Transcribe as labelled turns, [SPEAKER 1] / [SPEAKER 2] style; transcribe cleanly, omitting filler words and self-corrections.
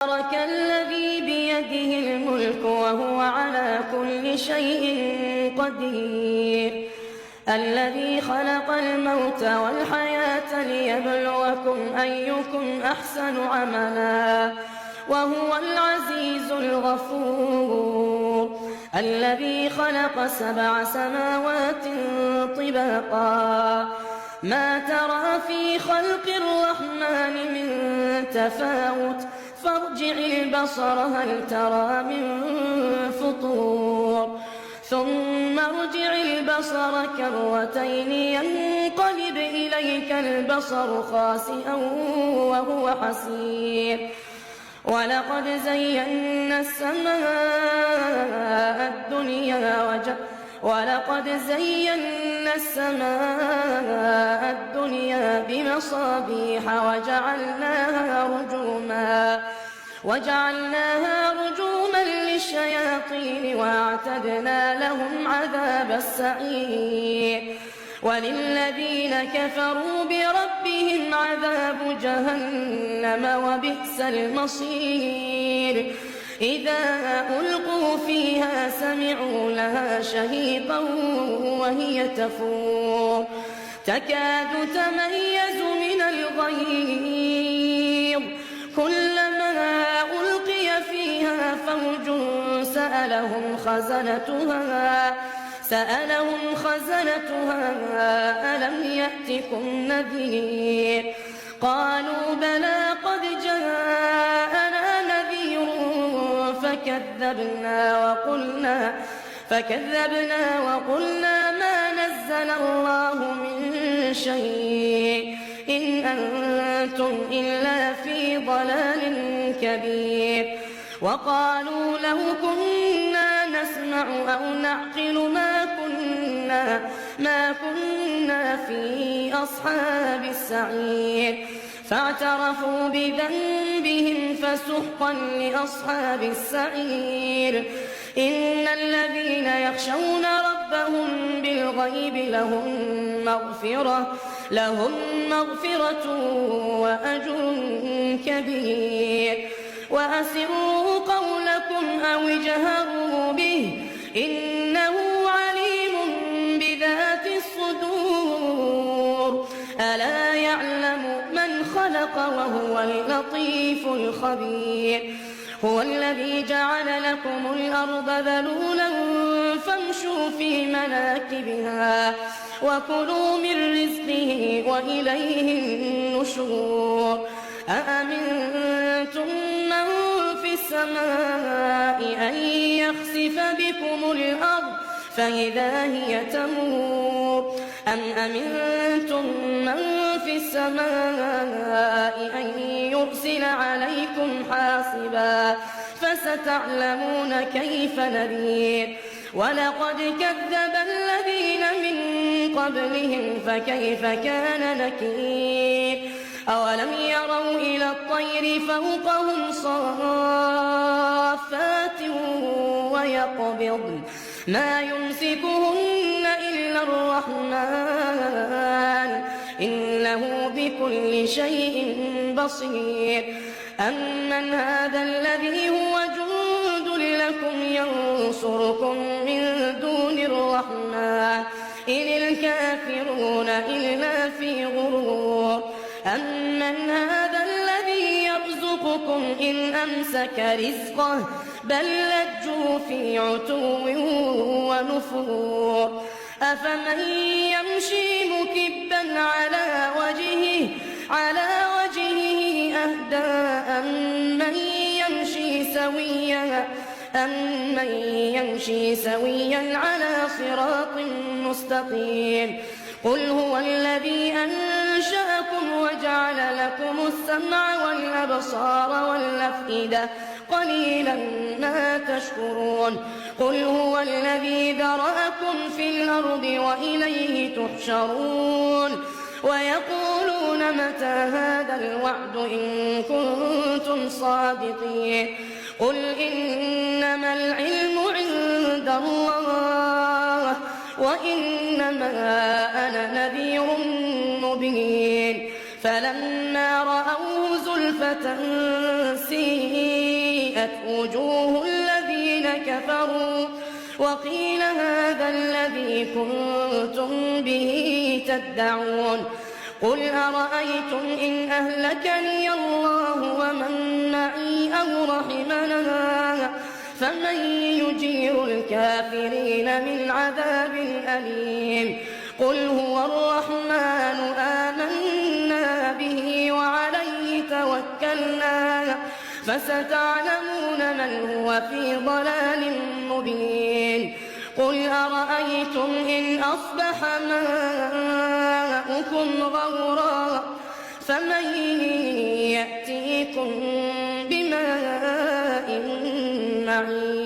[SPEAKER 1] تبارك الذي بيده الملك وهو على كل شيء قدير الذي خلق الموت والحياة ليبلوكم أيكم أحسن عملا وهو العزيز الغفور الذي خلق 7 سماوات طباقا ما ترى في خلق الرحمن من تفاوت فارجع البصر هل ترى من فطور ثم ارجع البصر كرتين ينقلب إليك البصر خاسئا وهو حسير ولقد زينا السماء الدنيا بمصابيح وجعلناها رجوما للشياطين وأعتدنا لهم عذاب السعير وللذين كفروا بربهم عذاب جهنم وبئس المصير إذا ألقوا فيها سمعوا لها شهيقا وهي تفور تكاد تميز من الغيظ كلما ألقي فيها فوج سألهم خزنتها ألم يأتكم نذير قالوا بلى قد جاءنا نذير فكذبنا وقلنا ما نزل الله من شيء إن أنتم إلا في ضلال كبير وقالوا لو كنا نسمع أو نعقل ما كنا في أصحاب السعير فاعترفوا بذنبهم فسحقا لأصحاب السعير إن الذين يخشون ربهم بالغيب لهم مغفرة وأجر كبير وأسروا قولكم أو اجهروا به إنه عليم بذات الصدور ألا يعلم من خلق وهو اللطيف الخبير هو الذي جعل لكم الأرض ذلولا فامشوا في مناكبها وكلوا من رزقه وإليه النشور أأمنتم من في السماء أن يخسف بكم الأرض فإذا هي تمور أم أمنتم من في السماء أن يرسل عليكم حاصبا فستعلمون كيف نذير ولقد كذب الذين من قبلهم فكيف كان نكير أولم يروا إلى الطير فوقهم صافات ويقبضن ما يمسكهن إلا الرحمن إنه بكل شيء بصير أمن هذا الذي هو جند لكم ينصركم من دون الرحمن إن الكافرون إلا في غرور أمن هذا الذي يرزقكم إن أمسك رزقه بل لجوا في عتو ونفور أفمن يمشي مكبا على وجهه أهدى أمن يمشي سويا على صراط مستقيم قل هو الذي أنشأكم وجعل لكم السمع والأبصار والأفئدة قليلا ما تشكرون قل هو الذي ذرأكم في الأرض وإليه تحشرون ويقولون متى هذا الوعد إن كنتم صادقين قل إنما العلم عند الله وإنما أنا نذير مبين فلما رأوه زلفة سيئة سيئت وجوه الذين كفروا وقيل هذا الذي كنتم به تدعون قل أرأيتم إن أهلكني الله ومن معي أو رحمنا فمن يجير الكافرين من عذاب أليم قل هو الرحمن آمنا به وعليه توكلنا فستعلمون من هو في ضلال مبين قل أرأيتم إن أصبح ماؤكم غورا فمن يأتيكم بماء معين